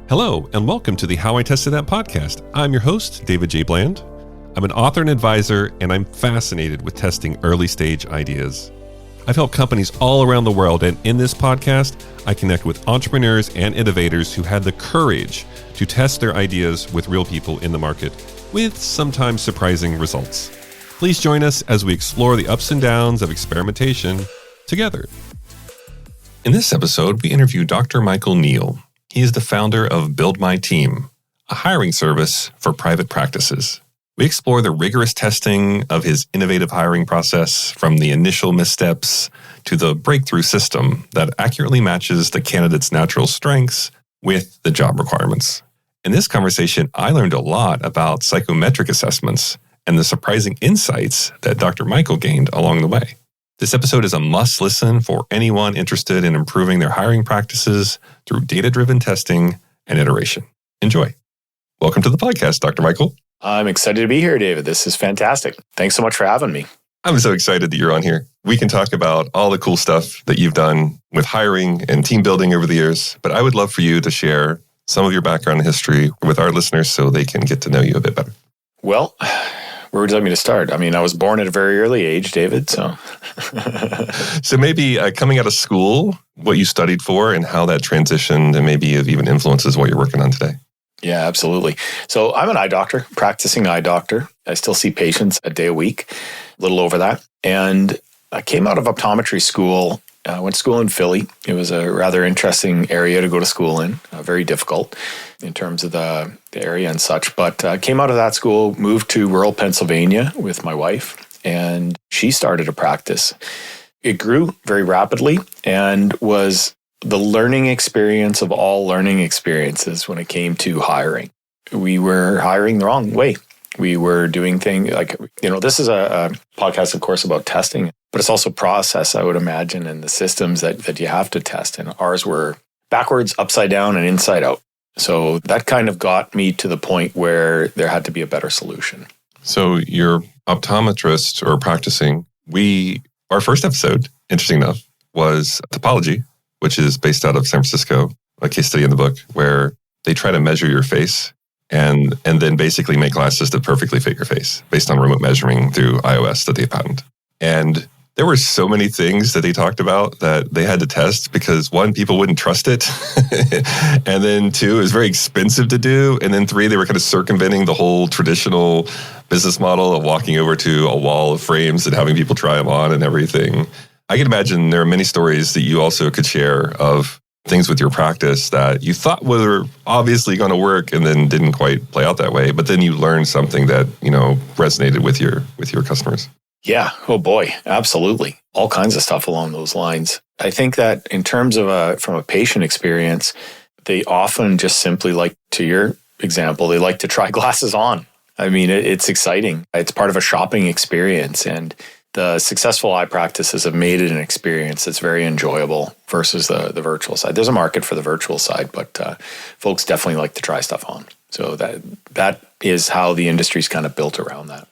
Hello, and welcome to the How I Tested That podcast. I'm your host, David J. Bland. I'm an author and advisor, and I'm fascinated with testing early stage ideas. I've helped companies all around the world, and in this podcast, I connect with entrepreneurs and innovators who had the courage to test their ideas with real people in the market, with sometimes surprising results. Please join us as we explore the ups and downs of experimentation together. In this episode, we interview Dr. Micheal Neal. He is the founder of Build My Team, a hiring service for private practices. We explore the rigorous testing of his innovative hiring process, from the initial missteps to the breakthrough system that accurately matches the candidate's natural strengths with the job requirements. In this conversation, I learned a lot about psychometric assessments and the surprising insights that Dr. Micheal gained along the way. This episode is a must listen for anyone interested in improving their hiring practices through data-driven testing and iteration. Enjoy. Welcome to the podcast, Dr. Micheal. I'm excited to be here, David. This is fantastic. Thanks so much for having me. I'm so excited that you're on here. We can talk about all the cool stuff that you've done with hiring and team building over the years, but I would love for you to share some of your background and history with our listeners so they can get to know you a bit better. Well, where would you like me to start? I mean, I was born at a very early age, David, so. So maybe coming out of school, what you studied for and how that transitioned, and maybe it even influences what you're working on today. Yeah, absolutely. So I'm an eye doctor, practicing eye doctor. I still see patients a day a week, a little over that. And I came out of optometry school. I went to school in Philly. It was a rather interesting area to go to school in, very difficult in terms of the area and such. But I came out of that school, moved to rural Pennsylvania with my wife, and she started a practice. It grew very rapidly and was the learning experience of all learning experiences when it came to hiring. We were hiring the wrong way. We were doing things like, this is a podcast, of course, about testing, but it's also process, I would imagine, and the systems that you have to test. And ours were backwards, upside down, and inside out. So that kind of got me to the point where there had to be a better solution. So you're optometrist or practicing. Our first episode, interesting enough, was topology, which is based out of San Francisco, a case study in the book where they try to measure your face and then basically make glasses that perfectly fit your face based on remote measuring through iOS that they patent. And there were so many things that they talked about that they had to test because, one, people wouldn't trust it. And then two, it was very expensive to do. And then three, they were kind of circumventing the whole traditional business model of walking over to a wall of frames and having people try them on and everything. I can imagine there are many stories that you also could share of things with your practice that you thought were obviously going to work and then didn't quite play out that way. But then you learned something that, resonated with your customers. Yeah. Oh boy. Absolutely. All kinds of stuff along those lines. I think that in terms of from a patient experience, they often just simply to your example, they like to try glasses on. I mean, it's exciting. It's part of a shopping experience, and the successful eye practices have made it an experience that's very enjoyable versus the virtual side. There's a market for the virtual side, but folks definitely like to try stuff on. So that is how the industry's kind of built around that.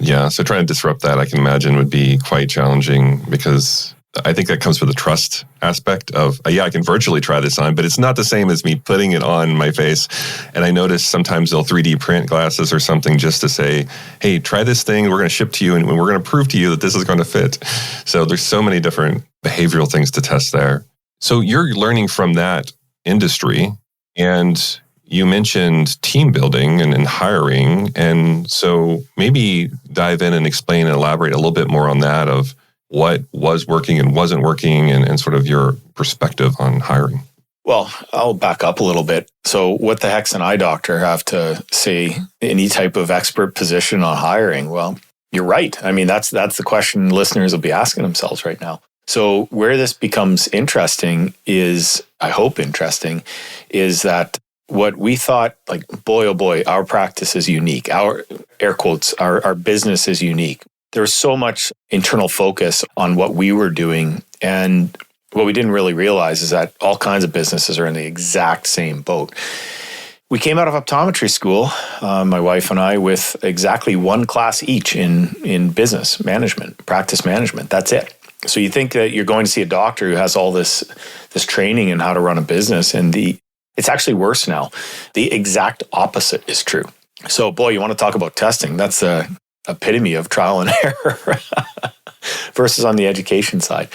Yeah, so trying to disrupt that, I can imagine, would be quite challenging because I think that comes with the trust aspect of, I can virtually try this on, but it's not the same as me putting it on my face. And I notice sometimes they'll 3D print glasses or something just to say, hey, try this thing, we're going to ship to you, and we're going to prove to you that this is going to fit. So there's so many different behavioral things to test there. So you're learning from that industry, and you mentioned team building and hiring. And so maybe dive in and explain and elaborate a little bit more on that of what was working and wasn't working and sort of your perspective on hiring. Well, I'll back up a little bit. So what the heck's an eye doctor have to say any type of expert position on hiring? Well, you're right. I mean, that's the question listeners will be asking themselves right now. So where this becomes interesting is, I hope interesting, is that what we thought, boy, oh boy, our practice is unique. Our, air quotes, our business is unique. There was so much internal focus on what we were doing. And what we didn't really realize is that all kinds of businesses are in the exact same boat. We came out of optometry school, my wife and I, with exactly one class each in business management, practice management. That's it. So you think that you're going to see a doctor who has all this training in how to run a business, and the It's actually worse now. The exact opposite is true. So, boy, you want to talk about testing? That's the epitome of trial and error versus on the education side.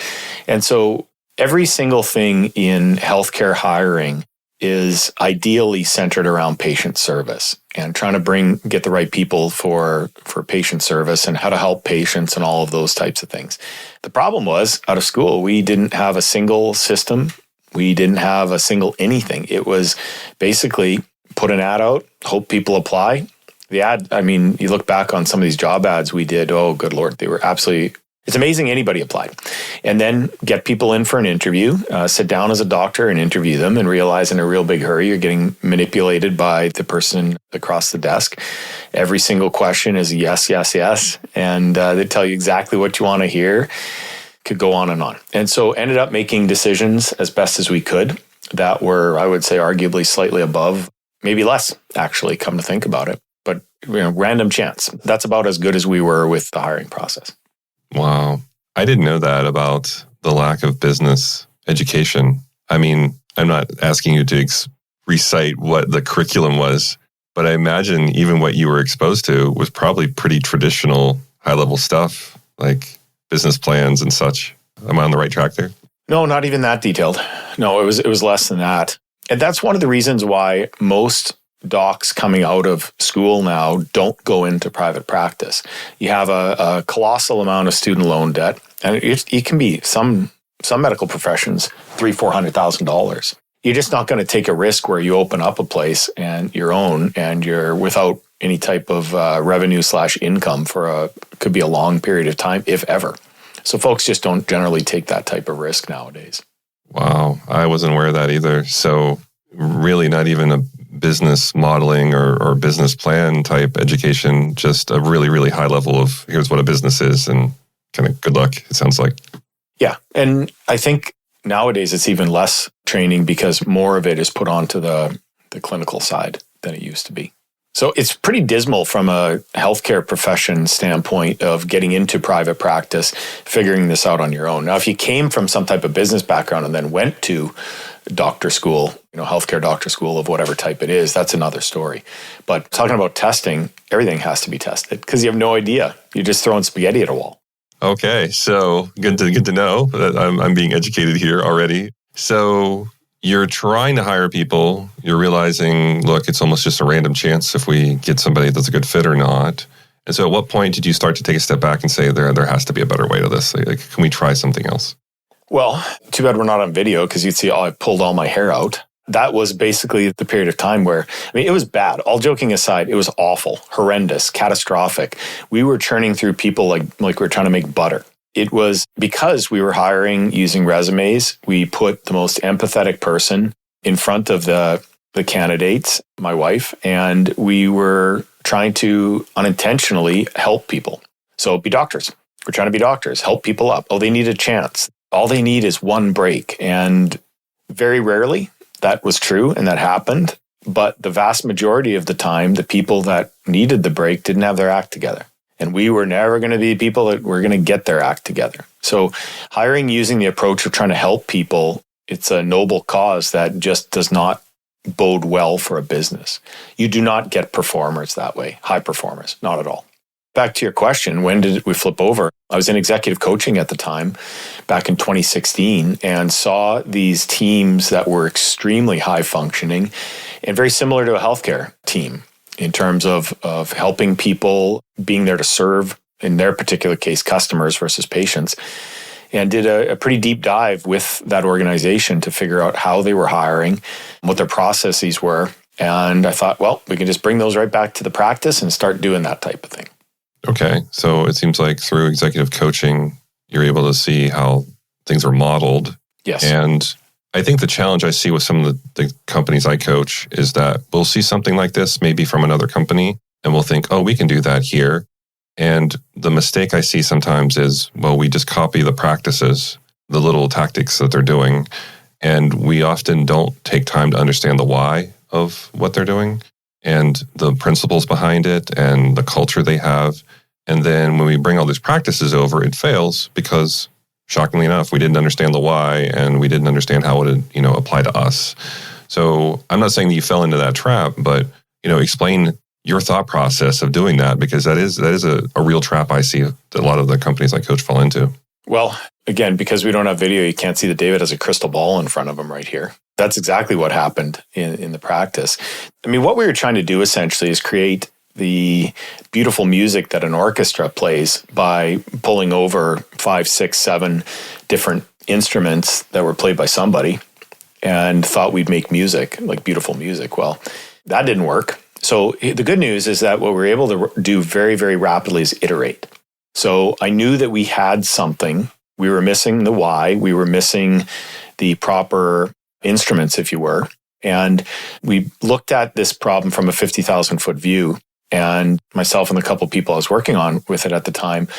And so every single thing in healthcare hiring is ideally centered around patient service and trying to get the right people for patient service and how to help patients and all of those types of things. The problem was, out of school, we didn't have a single system. We didn't have a single anything. It was basically put an ad out, hope people apply. The ad, I mean, you look back on some of these job ads we did, oh, good Lord, they were absolutely, it's amazing anybody applied. And then get people in for an interview, sit down as a doctor and interview them and realize in a real big hurry you're getting manipulated by the person across the desk. Every single question is yes, yes, yes. And they tell you exactly what you want to hear. Could go on and on. And so ended up making decisions as best as we could that were, I would say, arguably slightly above, maybe less, actually, come to think about it. But random chance. That's about as good as we were with the hiring process. Wow. I didn't know that about the lack of business education. I mean, I'm not asking you to recite what the curriculum was, but I imagine even what you were exposed to was probably pretty traditional, high-level stuff, like business plans and such. Am I on the right track there? No, not even that detailed. No, it was less than that. And that's one of the reasons why most docs coming out of school now don't go into private practice. You have a colossal amount of student loan debt, and it can be some medical professions $300,000-$400,000. You're just not going to take a risk where you open up a place and your own, and you're without any type of revenue/income for could be a long period of time, if ever. So folks just don't generally take that type of risk nowadays. Wow, I wasn't aware of that either. So really not even a business modeling or business plan type education, just a really, really high level of here's what a business is and kind of good luck, it sounds like. Yeah. And I think nowadays it's even less training because more of it is put onto the clinical side than it used to be. So it's pretty dismal from a healthcare profession standpoint of getting into private practice, figuring this out on your own. Now, if you came from some type of business background and then went to doctor school, healthcare doctor school of whatever type it is, that's another story. But talking about testing, everything has to be tested because you have no idea. You're just throwing spaghetti at a wall. Okay, so good to know that I'm being educated here already. So you're trying to hire people. You're realizing, look, it's almost just a random chance if we get somebody that's a good fit or not. And so at what point did you start to take a step back and say, there has to be a better way to this? Like, can we try something else? Well, too bad we're not on video because you'd see, I pulled all my hair out. That was basically the period of time where, it was bad. All joking aside, it was awful, horrendous, catastrophic. We were churning through people like we were trying to make butter. It was because we were hiring using resumes. We put the most empathetic person in front of the candidates, my wife, and we were trying to unintentionally help people. So be doctors. We're trying to be doctors, help people up. Oh, they need a chance. All they need is one break. And very rarely that was true and that happened. But the vast majority of the time, the people that needed the break didn't have their act together. And we were never going to be people that were going to get their act together. So hiring using the approach of trying to help people, it's a noble cause that just does not bode well for a business. You do not get performers that way, high performers, not at all. Back to your question, when did we flip over? I was in executive coaching at the time, back in 2016, and saw these teams that were extremely high functioning and very similar to a healthcare team in terms of helping people, being there to serve, in their particular case, customers versus patients, and did a pretty deep dive with that organization to figure out how they were hiring, what their processes were. And I thought, well, we can just bring those right back to the practice and start doing that type of thing. Okay. So it seems like through executive coaching, you're able to see how things are modeled. Yes. And I think the challenge I see with some of the companies I coach is that we'll see something like this, maybe from another company, and we'll think, oh, we can do that here. And the mistake I see sometimes is, well, we just copy the practices, the little tactics that they're doing, and we often don't take time to understand the why of what they're doing and the principles behind it and the culture they have. And then when we bring all these practices over, it fails because, shockingly enough, we didn't understand the why and we didn't understand how it would, apply to us. So I'm not saying that you fell into that trap, but, explain your thought process of doing that, because that is a real trap I see that a lot of the companies I coach fall into. Well, again, because we don't have video, you can't see that David has a crystal ball in front of him right here. That's exactly what happened in the practice. I mean, what we were trying to do essentially is create the beautiful music that an orchestra plays by pulling over 5, 6, 7 different instruments that were played by somebody, and thought we'd make music, like beautiful music. Well, that didn't work. So the good news is that what we're able to do very, very rapidly is iterate. So I knew that we had something. We were missing the why. We were missing the proper instruments, if you were. And we looked at this problem from a 50,000 foot view. And myself and the couple of people I was working on with it at the time,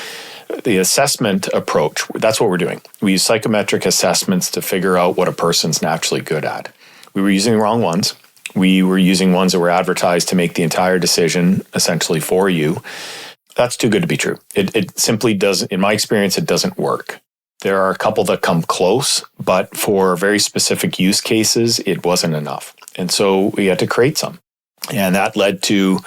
the assessment approach, that's what we're doing. We use psychometric assessments to figure out what a person's naturally good at. We were using the wrong ones. We were using ones that were advertised to make the entire decision essentially for you. That's too good to be true. It simply doesn't, in my experience, it doesn't work. There are a couple that come close, but for very specific use cases, it wasn't enough. And so we had to create some. And that led to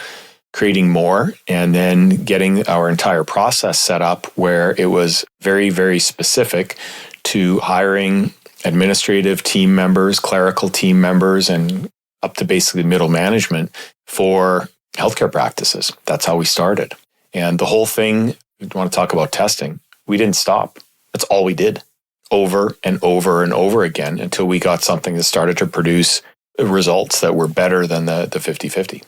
creating more and then getting our entire process set up where it was very, very specific to hiring administrative team members, clerical team members, and up to basically middle management for healthcare practices. That's how we started. And the whole thing, you want to talk about testing, we didn't stop. That's all we did over and over and over again until we got something that started to produce results that were better than the 50-50.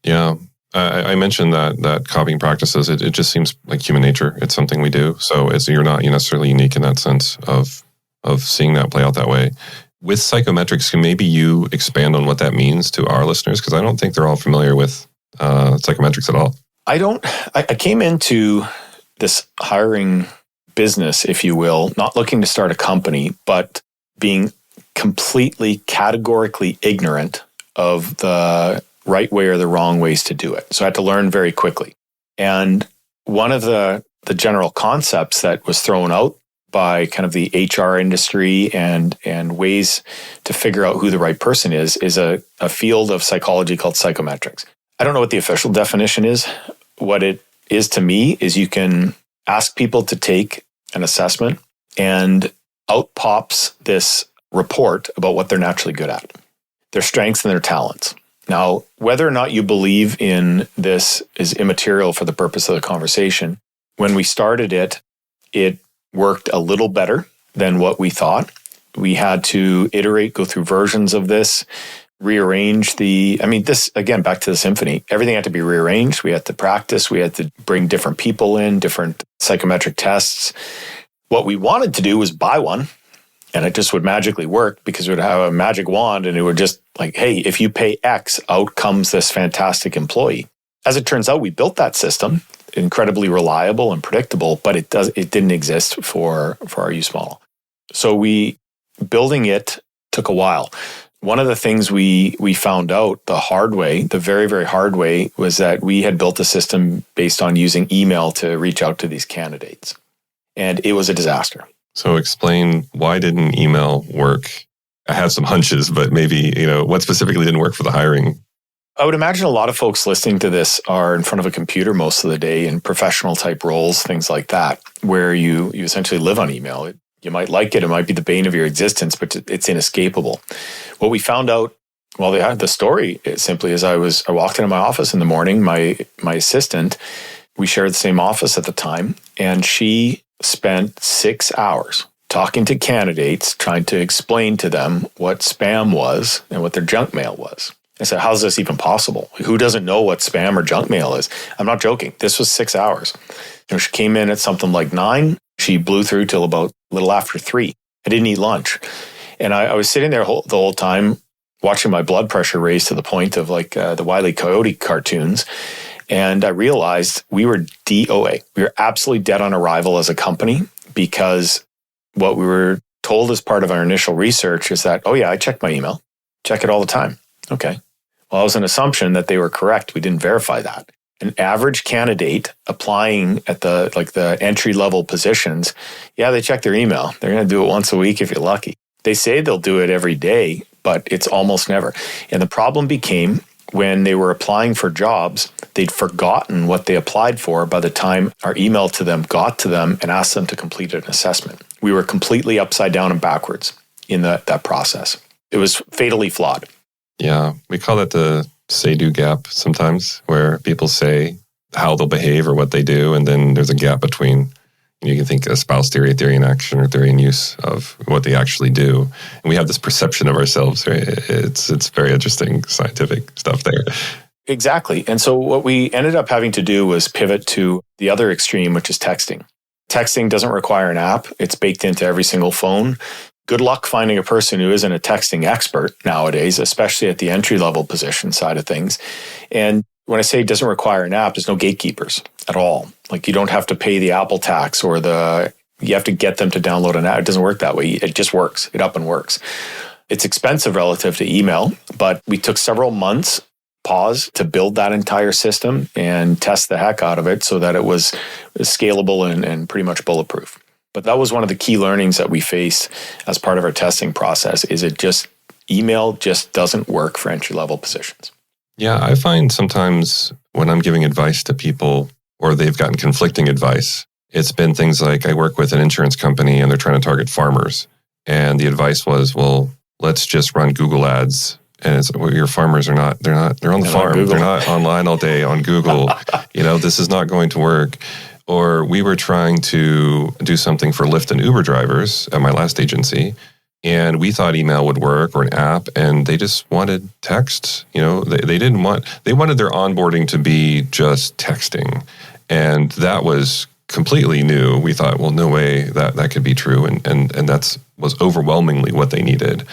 Yeah. I mentioned that copying practices, it just seems like human nature. It's something we do. So you're not necessarily unique in that sense of seeing that play out that way. With psychometrics, can maybe you expand on what that means to our listeners? Because I don't think they're all familiar with psychometrics at all. I came into this hiring business, if you will, not looking to start a company, but being completely categorically ignorant of the right way or the wrong ways to do it. So I had to learn very quickly. And one of the general concepts that was thrown out by kind of the HR industry and ways to figure out who the right person is a field of psychology called psychometrics. I don't know what the official definition is. What it is to me is you can ask people to take an assessment and out pops this report about what they're naturally good at, their strengths and their talents. Now, whether or not you believe in this is immaterial for the purpose of the conversation. When we started it, it worked a little better than what we thought. We had to iterate, go through versions of this, rearrange this, again, back to the symphony. Everything had to be rearranged. We had to practice. We had to bring different people in, different psychometric tests. What we wanted to do was buy one, and it just would magically work because it would have a magic wand and it would just like, hey, if you pay X, out comes this fantastic employee. As it turns out, we built that system, incredibly reliable and predictable, but it didn't exist for our use model. So building it took a while. One of the things we found out the hard way, the very, very hard way, was that we had built a system based on using email to reach out to these candidates. And it was a disaster. So explain, why didn't email work? I have some hunches, but maybe, what specifically didn't work for the hiring? I would imagine a lot of folks listening to this are in front of a computer most of the day in professional type roles, things like that, where you essentially live on email. You might like it. It might be the bane of your existence, but it's inescapable. What we found out, the story simply is I walked into my office in the morning, my assistant, we shared the same office at the time, and she spent 6 hours talking to candidates, trying to explain to them what spam was and what their junk mail was. I said, how's this even possible? Who doesn't know what spam or junk mail is? I'm not joking. This was 6 hours. She came in at something like 9. She blew through till about a little after 3. I didn't eat lunch. And I was sitting there the whole time watching my blood pressure raise to the point of like the Wile E. Coyote cartoons. And I realized we were DOA. We were absolutely dead on arrival as a company because what we were told as part of our initial research is that, oh yeah, I check my email. Check it all the time. Okay. Well, it was an assumption that they were correct. We didn't verify that. An average candidate applying at the entry level positions, yeah, they check their email. They're going to do it once a week if you're lucky. They say they'll do it every day, but it's almost never. And the problem became when they were applying for jobs, they'd forgotten what they applied for by the time our email to them got to them and asked them to complete an assessment. We were completely upside down and backwards in that process. It was fatally flawed. Yeah, we call that the say-do gap sometimes, where people say how they'll behave or what they do, and then there's a gap between, you can think espouse theory in action, or theory in use of what they actually do. And we have this perception of ourselves, right? It's very interesting scientific stuff there. Exactly. And so what we ended up having to do was pivot to the other extreme, which is texting. Texting doesn't require an app. It's baked into every single phone. Good luck finding a person who isn't a texting expert nowadays, especially at the entry-level position side of things. And when I say it doesn't require an app, there's no gatekeepers at all. Like, you don't have to pay the Apple tax or you have to get them to download an app. It doesn't work that way. It just works. It up and works. It's expensive relative to email, but we took several months pause to build that entire system and test the heck out of it so that it was scalable and pretty much bulletproof. But that was one of the key learnings that we faced as part of our testing process, is email just doesn't work for entry-level positions. Yeah, I find sometimes when I'm giving advice to people or they've gotten conflicting advice, it's been things like, I work with an insurance company and they're trying to target farmers. And the advice was, well, let's just run Google ads. And it's, well, your farmers they're on the farm. They're not online all day on Google. This is not going to work. Or we were trying to do something for Lyft and Uber drivers at my last agency, and we thought email would work or an app, and they just wanted text. They wanted their onboarding to be just texting, and that was completely new. We thought, well, no way that could be true, and that was overwhelmingly what they needed.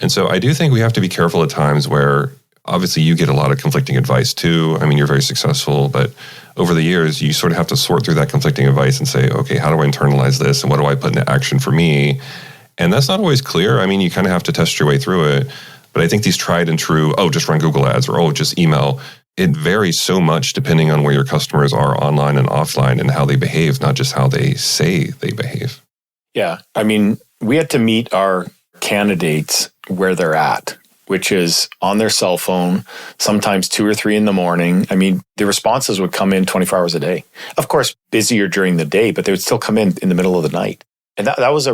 And so I do think we have to be careful at times where obviously you get a lot of conflicting advice too. I mean, you're very successful, but over the years, you sort of have to sort through that conflicting advice and say, okay, how do I internalize this? And what do I put into action for me? And that's not always clear. I mean, you kind of have to test your way through it. But I think these tried and true, just run Google ads, or just email, it varies so much depending on where your customers are online and offline and how they behave, not just how they say they behave. Yeah. I mean, we had to meet our candidates where they're at, which is on their cell phone, sometimes 2 or 3 in the morning. I mean, the responses would come in 24 hours a day. Of course, busier during the day, but they would still come in the middle of the night. And that was a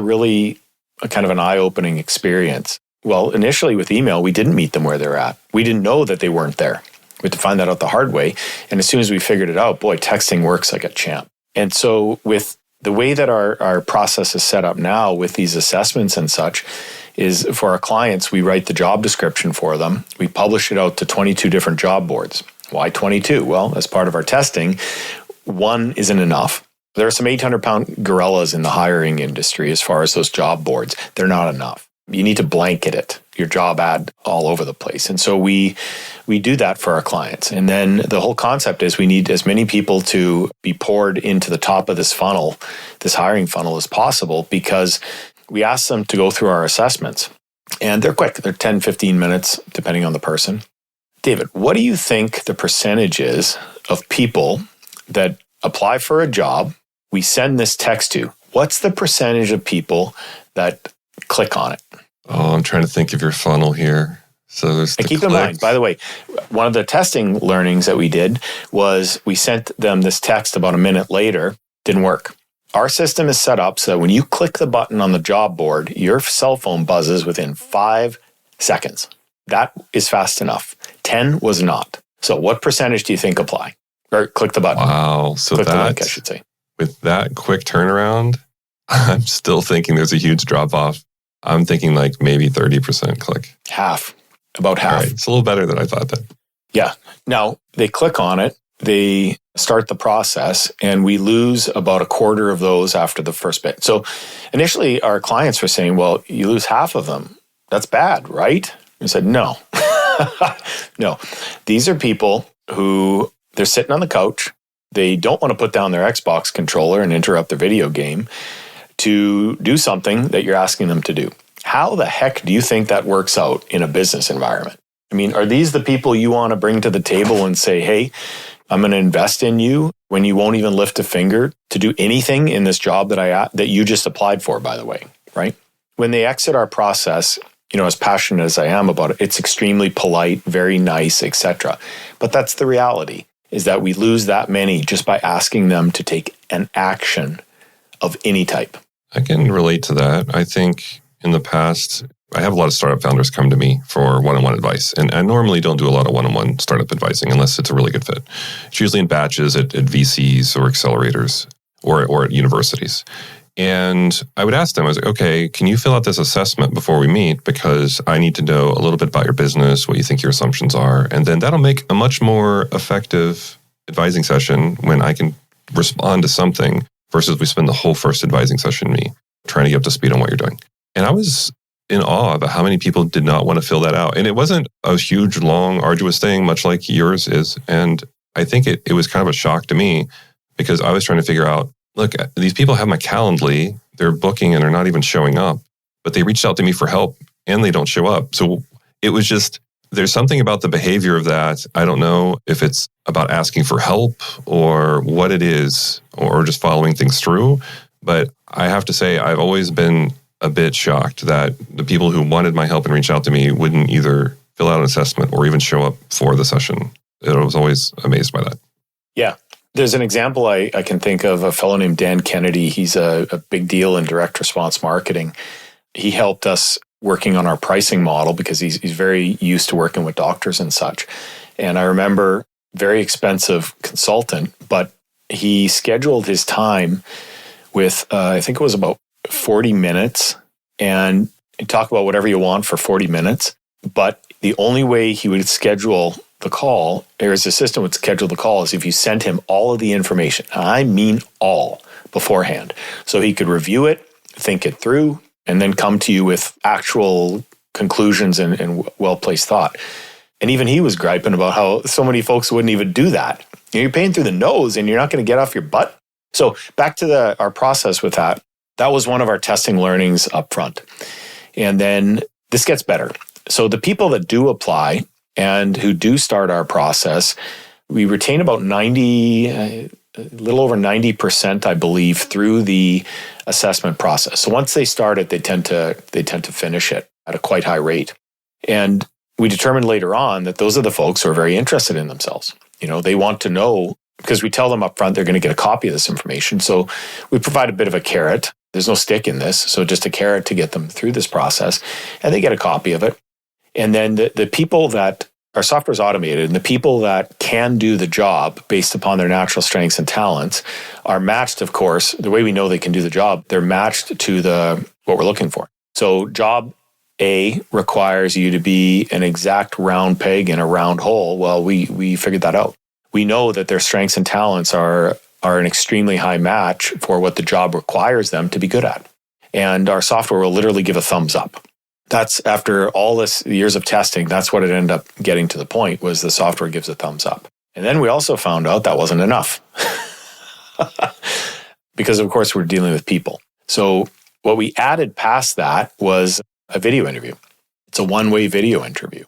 kind of an eye-opening experience. Well, initially with email, we didn't meet them where they're at. We didn't know that they weren't there. We had to find that out the hard way. And as soon as we figured it out, boy, texting works like a champ. And so with the way that our process is set up now with these assessments and such, is for our clients, we write the job description for them. We publish it out to 22 different job boards. Why 22? Well, as part of our testing, one isn't enough. There are some 800-pound gorillas in the hiring industry as far as those job boards. They're not enough. You need to blanket it, your job ad, all over the place. And so we do that for our clients. And then the whole concept is we need as many people to be poured into the top of this funnel, this hiring funnel, as possible, because we ask them to go through our assessments. And they're quick. They're 10, 15 minutes, depending on the person. David, what do you think the percentage is of people that apply for a job, we send this text to? What's the percentage of people that click on it? Oh, I'm trying to think of your funnel here. So there's the keep in mind, by the way, one of the testing learnings that we did was we sent them this text about a minute later. Didn't work. Our system is set up so that when you click the button on the job board, your cell phone buzzes within 5 seconds. That is fast enough. 10 was not. So what percentage do you think apply? Or click the button. Wow. So click the link, I should say. With that quick turnaround, I'm still thinking there's a huge drop off. I'm thinking like maybe 30% click. Half. About half. All right. It's a little better than I thought then. Yeah. Now, they click on it. They start the process, and we lose about a quarter of those after the first bit. So initially, our clients were saying, well, you lose half of them. That's bad, right? We said, no. No. These are people who, they're sitting on the couch. They don't want to put down their Xbox controller and interrupt their video game to do something that you're asking them to do. How the heck do you think that works out in a business environment? I mean, are these the people you want to bring to the table and say, hey, I'm going to invest in you when you won't even lift a finger to do anything in this job that you just applied for, by the way, right? When they exit our process, as passionate as I am about it, it's extremely polite, very nice, etc. But that's the reality, is that we lose that many just by asking them to take an action of any type. I can relate to that. I think in the past, I have a lot of startup founders come to me for one-on-one advice. And I normally don't do a lot of one-on-one startup advising unless it's a really good fit. It's usually in batches at VCs or accelerators or at universities. And I would ask them, I was like, okay, can you fill out this assessment before we meet? Because I need to know a little bit about your business, what you think your assumptions are. And then that'll make a much more effective advising session when I can respond to something versus we spend the whole first advising session me trying to get up to speed on what you're doing. And I was in awe about how many people did not want to fill that out. And it wasn't a huge, long, arduous thing, much like yours is. And I think it was kind of a shock to me because I was trying to figure out, look, these people have my Calendly, they're booking and they're not even showing up, but they reached out to me for help and they don't show up. So it was just, there's something about the behavior of that. I don't know if it's about asking for help or what it is, or just following things through. But I have to say, I've always been a bit shocked that the people who wanted my help and reached out to me wouldn't either fill out an assessment or even show up for the session. I was always amazed by that. Yeah. There's an example I can think of, a fellow named Dan Kennedy. He's a big deal in direct response marketing. He helped us working on our pricing model because he's very used to working with doctors and such. And I remember, very expensive consultant, but he scheduled his time with, I think it was about 40 minutes. And you talk about whatever you want for 40 minutes. But the only way he would schedule the call, or his assistant would schedule the call, is if you sent him all of the information. I mean all, beforehand. So he could review it, think it through, and then come to you with actual conclusions and well-placed thought. And even he was griping about how so many folks wouldn't even do that. You're paying through the nose and you're not going to get off your butt. So back to our process with that. That was one of our testing learnings up front. And then this gets better. So the people that do apply and who do start our process, we retain about 90, a little over 90%, I believe, through the assessment process. So once they start it, they tend to finish it at a quite high rate. And we determined later on that those are the folks who are very interested in themselves. They want to know, because we tell them up front they're going to get a copy of this information. So we provide a bit of a carrot. There's no stick in this, so just a carrot to get them through this process, and they get a copy of it. And then the people that, our software is automated, and the people that can do the job based upon their natural strengths and talents are matched, of course. The way we know they can do the job, they're matched to what we're looking for. So job A requires you to be an exact round peg in a round hole. Well, we figured that out. We know that their strengths and talents are an extremely high match for what the job requires them to be good at. And our software will literally give a thumbs up. That's after all this years of testing, that's what it ended up getting to the point, was the software gives a thumbs up. And then we also found out that wasn't enough. Because of course we're dealing with people. So what we added past that was a video interview. It's a one-way video interview.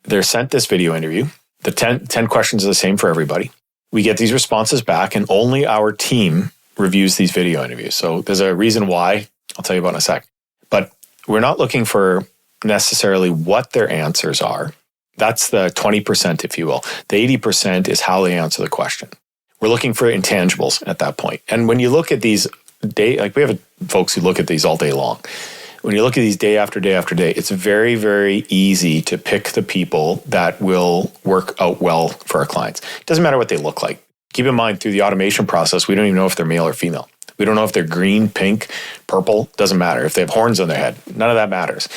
They're sent this video interview. The 10 questions are the same for everybody. We get these responses back, and only our team reviews these video interviews. So there's a reason why, I'll tell you about in a sec. But we're not looking for necessarily what their answers are. That's the 20%, if you will. The 80% is how they answer the question. We're looking for intangibles at that point. And when you look at these we have folks who look at these all day long. When you look at these day after day after day, it's very, very easy to pick the people that will work out well for our clients. It doesn't matter what they look like. Keep in mind, through the automation process, we don't even know if they're male or female. We don't know if they're green, pink, purple, doesn't matter. If they have horns on their head, none of that matters.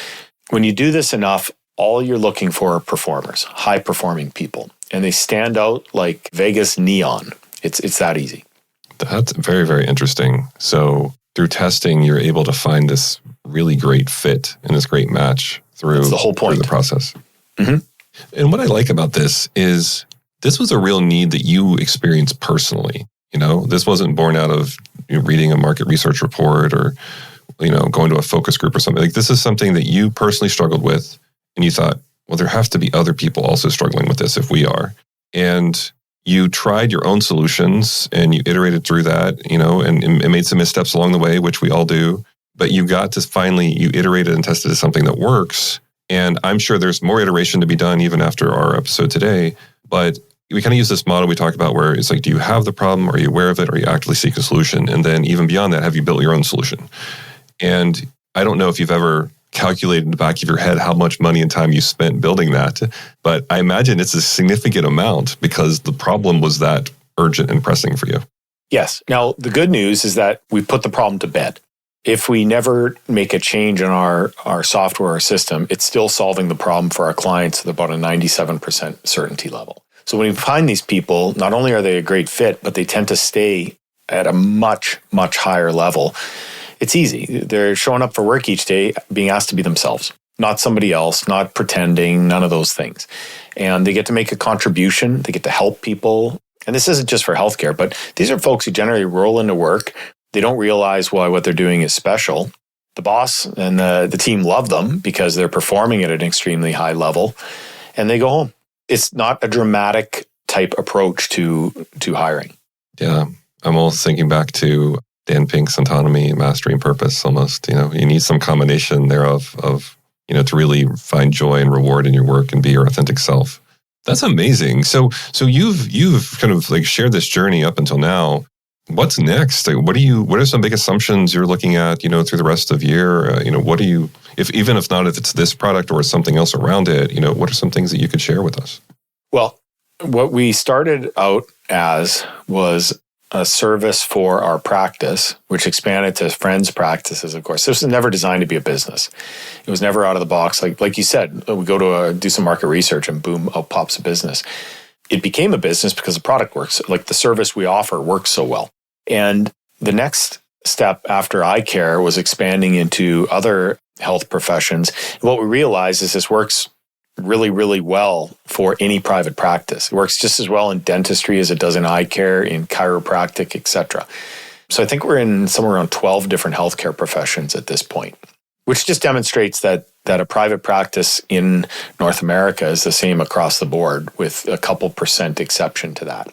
When you do this enough, all you're looking for are performers, high-performing people. And they stand out like Vegas neon. It's that easy. That's very, very interesting. So through testing, you're able to find this really great fit and this great match through the whole point of the process. Mm-hmm. And what I like about this is this was a real need that you experienced personally. This wasn't born out of reading a market research report or, going to a focus group or something. Like, this is something that you personally struggled with, and you thought, well, there have to be other people also struggling with this if we are. And you tried your own solutions and you iterated through that, and made some missteps along the way, which we all do. But you got to finally, you iterated and tested something that works. And I'm sure there's more iteration to be done even after our episode today. But we kind of use this model we talk about where it's like, do you have the problem? Are you aware of it? Or are you actively seeking a solution? And then even beyond that, have you built your own solution? And I don't know if you've ever calculated in the back of your head how much money and time you spent building that, but I imagine it's a significant amount because the problem was that urgent and pressing for you. Yes. Now, the good news is that we put the problem to bed. If we never make a change in our software or system, it's still solving the problem for our clients at about a 97% certainty level. So when we find these people, not only are they a great fit, but they tend to stay at a much, much higher level. It's easy. They're showing up for work each day, being asked to be themselves, not somebody else, not pretending, none of those things. And they get to make a contribution. They get to help people. And this isn't just for healthcare, but these are folks who generally roll into work. They don't realize why what they're doing is special. The boss and the team love them because they're performing at an extremely high level, and they go home. It's not a dramatic type approach to hiring. Yeah. I'm almost thinking back to Dan Pink's autonomy, mastery, and purpose almost. You need some combination thereof of to really find joy and reward in your work and be your authentic self. That's amazing. So you've kind of like shared this journey up until now. What's next? What are some big assumptions you're looking at, through the rest of the year? What do you, if it's this product or something else around it, what are some things that you could share with us? Well, what we started out as was a service for our practice, which expanded to friends' practices, of course. This was never designed to be a business. It was never out of the box. Like you said, we go to do some market research and boom, out pops a business. It became a business because the product works, like the service we offer works so well. And the next step after eye care was expanding into other health professions. And what we realized is this works really, really well for any private practice. It works just as well in dentistry as it does in eye care, in chiropractic, etc. So I think we're in somewhere around 12 different healthcare professions at this point, which just demonstrates that a private practice in North America is the same across the board with a couple % exception to that.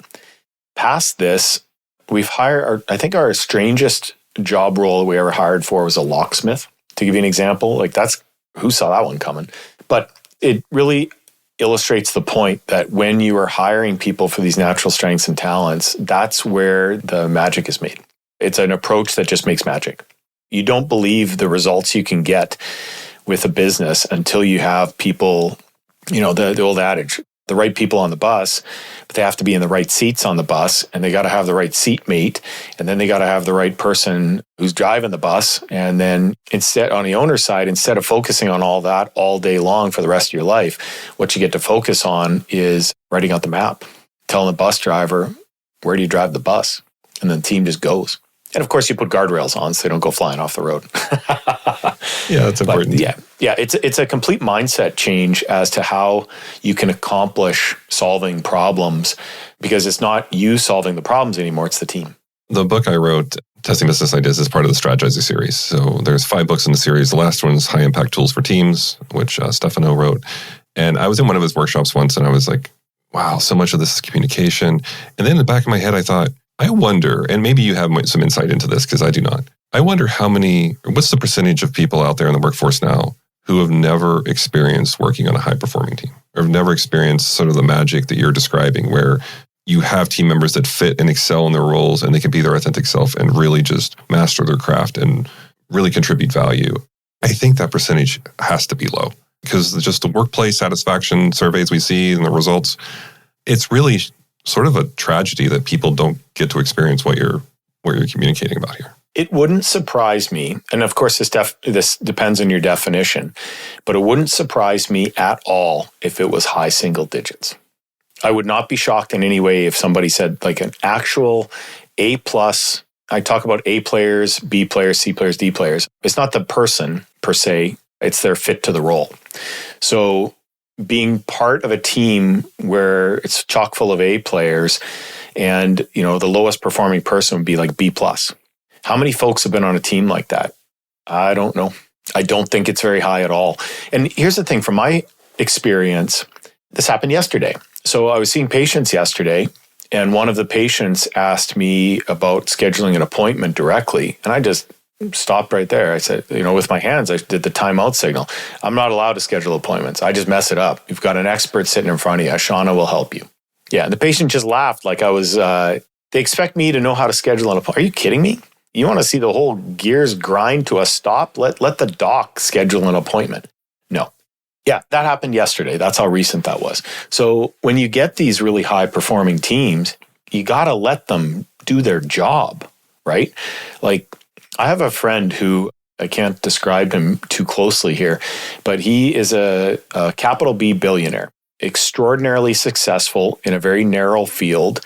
Past this, we've hired, I think our strangest job role we ever hired for was a locksmith, to give you an example. Like who saw that one coming? But it really illustrates the point that when you are hiring people for these natural strengths and talents, that's where the magic is made. It's an approach that just makes magic. You don't believe the results you can get with a business until you have people, the old adage, the right people on the bus, but they have to be in the right seats on the bus, and they got to have the right seatmate, and then they got to have the right person who's driving the bus. And then instead, on the owner's side, instead of focusing on all that all day long for the rest of your life, what you get to focus on is writing out the map, telling the bus driver, where do you drive the bus? And then the team just goes. And of course, you put guardrails on so they don't go flying off the road. Yeah, that's important. But yeah, it's a complete mindset change as to how you can accomplish solving problems, because it's not you solving the problems anymore, it's the team. The book I wrote, Testing Business Ideas, is part of the Strategizer series. So there's 5 books in the series. The last one is High Impact Tools for Teams, which Stefano wrote. And I was in one of his workshops once, and I was like, wow, so much of this is communication. And then in the back of my head, I thought, I wonder, and maybe you have some insight into this because I do not. I wonder what's the percentage of people out there in the workforce now who have never experienced working on a high-performing team, or have never experienced sort of the magic that you're describing, where you have team members that fit and excel in their roles and they can be their authentic self and really just master their craft and really contribute value. I think that percentage has to be low, because just the workplace satisfaction surveys we see and the results, it's really sort of a tragedy that people don't get to experience what you're communicating about here. It wouldn't surprise me, and of course this depends on your definition, but it wouldn't surprise me at all if it was high single digits. I would not be shocked in any way if somebody said like an actual A+. I talk about A players, B players, C players, D players. It's not the person per se, it's their fit to the role. So being part of a team where it's chock full of A players and, the lowest performing person would be like B+. How many folks have been on a team like that? I don't know. I don't think it's very high at all. And here's the thing, from my experience, this happened yesterday. So I was seeing patients yesterday, and one of the patients asked me about scheduling an appointment directly. And I just stopped right there. I said, with my hands, I did the timeout signal. I'm not allowed to schedule appointments. I just mess it up. You've got an expert sitting in front of you. Shauna will help you. Yeah. And the patient just laughed like I was, they expect me to know how to schedule an appointment. Are you kidding me? You want to see the whole gears grind to a stop? Let the doc schedule an appointment. No. Yeah, that happened yesterday. That's how recent that was. So when you get these really high performing teams, you got to let them do their job, right? Like, I have a friend who, I can't describe him too closely here, but he is a capital B billionaire, extraordinarily successful in a very narrow field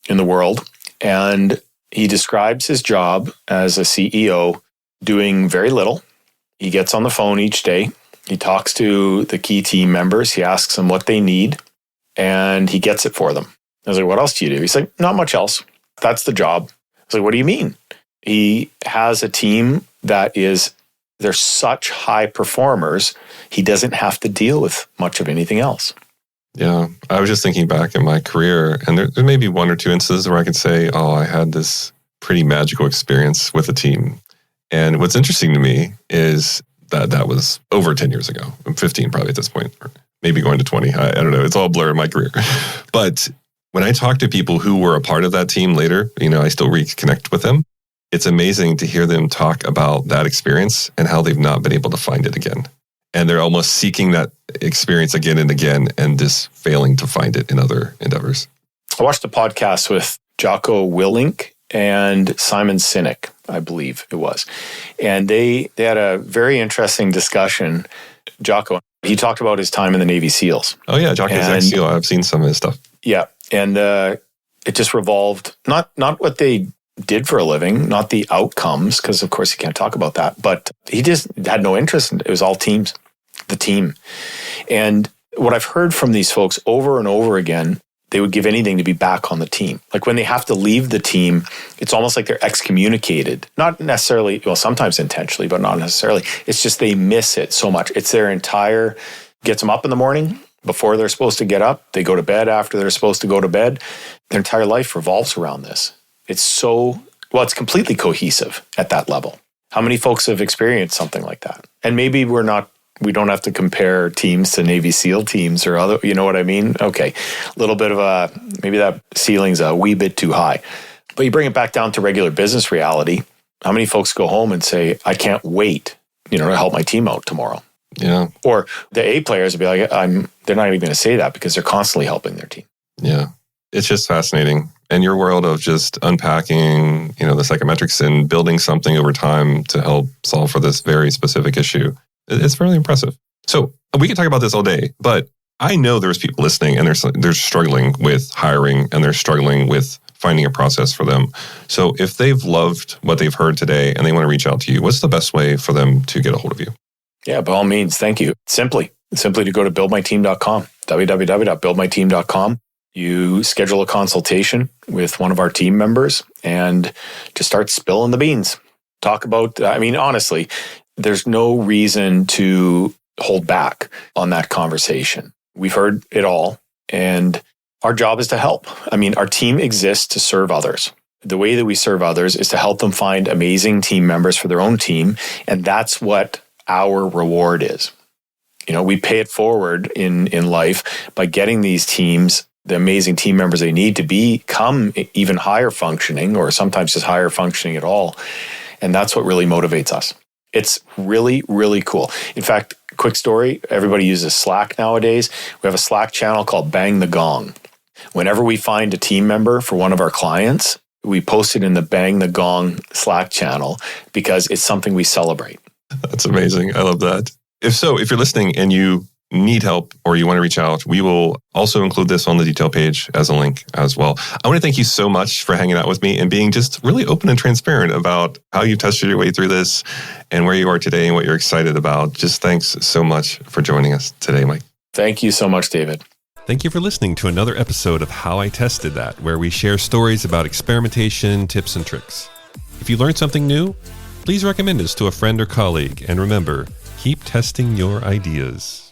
in the world. And he describes his job as a CEO doing very little. He gets on the phone each day. He talks to the key team members. He asks them what they need, and he gets it for them. I was like, what else do you do? He's like, not much else. That's the job. I was like, what do you mean? He has a team that they're such high performers, he doesn't have to deal with much of anything else. Yeah. I was just thinking back in my career, and there may be one or two instances where I could say, oh, I had this pretty magical experience with a team. And what's interesting to me is that was over 10 years ago. I'm 15 probably at this point, or maybe going to 20. I don't know. It's all blur in my career. But when I talk to people who were a part of that team later, I still reconnect with them. It's amazing to hear them talk about that experience and how they've not been able to find it again. And they're almost seeking that experience again and again and just failing to find it in other endeavors. I watched a podcast with Jocko Willink and Simon Sinek, I believe it was. And they had a very interesting discussion. Jocko, he talked about his time in the Navy SEALs. Oh yeah, Jocko's ex-SEAL. I've seen some of his stuff. Yeah. And it just revolved, not what they did for a living, not the outcomes, because of course you can't talk about that, but he just had no interest in it. It was all teams, the team. And what I've heard from these folks over and over again, they would give anything to be back on the team. Like when they have to leave the team, it's almost like they're excommunicated. Not necessarily, well, sometimes intentionally, but not necessarily. It's just they miss it so much. It's their gets them up in the morning before they're supposed to get up. They go to bed after they're supposed to go to bed. Their entire life revolves around this. It's it's completely cohesive at that level. How many folks have experienced something like that? And maybe we don't have to compare teams to Navy SEAL teams or other, you know what I mean? Okay, a little bit of maybe that ceiling's a wee bit too high. But you bring it back down to regular business reality. How many folks go home and say, I can't wait, to help my team out tomorrow? Yeah. Or the A players would be like, they're not even going to say that because they're constantly helping their team. Yeah. It's just fascinating. And your world of just unpacking, the psychometrics and building something over time to help solve for this very specific issue. It's really impressive. So we could talk about this all day, but I know there's people listening and they're struggling with hiring and they're struggling with finding a process for them. So if they've loved what they've heard today and they want to reach out to you, what's the best way for them to get a hold of you? Yeah, by all means. Thank you. Simply to go to buildmyteam.com, www.buildmyteam.com. You schedule a consultation with one of our team members and just start spilling the beans. Talk about, honestly, there's no reason to hold back on that conversation. We've heard it all, and our job is to help. Our team exists to serve others. The way that we serve others is to help them find amazing team members for their own team, and that's what our reward is. We pay it forward in life by getting these teams the amazing team members they need to become even higher functioning, or sometimes just higher functioning at all. And that's what really motivates us. It's really, really cool. In fact, quick story, everybody uses Slack nowadays. We have a Slack channel called Bang the Gong. Whenever we find a team member for one of our clients, we post it in the Bang the Gong Slack channel because it's something we celebrate. That's amazing. I love that. If you're listening and you need help or you want to reach out, we will also include this on the detail page as a link as well. I want to thank you so much for hanging out with me and being just really open and transparent about how you tested your way through this and where you are today and what you're excited about. Just thanks so much for joining us today, Mike. Thank you so much, David. Thank you for listening to another episode of How I Tested That, where we share stories about experimentation, tips, and tricks. If you learned something new, please recommend us to a friend or colleague. And remember, keep testing your ideas.